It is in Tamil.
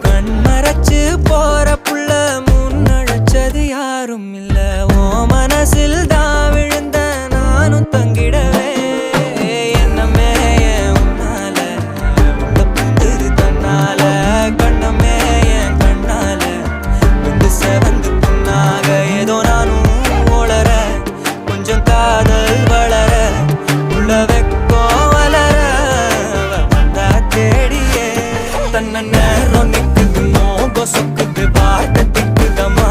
கண்மறைச்சு போற புள்ள முன்னழைச்சது யாரும் இல்ல. ஓ மனசில் தான் விழுந்த நானும் தங்கிடவே என்னமே உன்னால உள்ள புந்துரு தன்னால கண்ணமே என் கண்ணால வந்து செவந்து புண்ணாக ஏதோ நானும் ஓளற கொஞ்சம் காதல் வளர உள்ள வெக்கோ வளர வந்தா தேடியே தன்ன நேரம் நிக்குது மோகம் சொக்குது பாட்ட திக்குதமா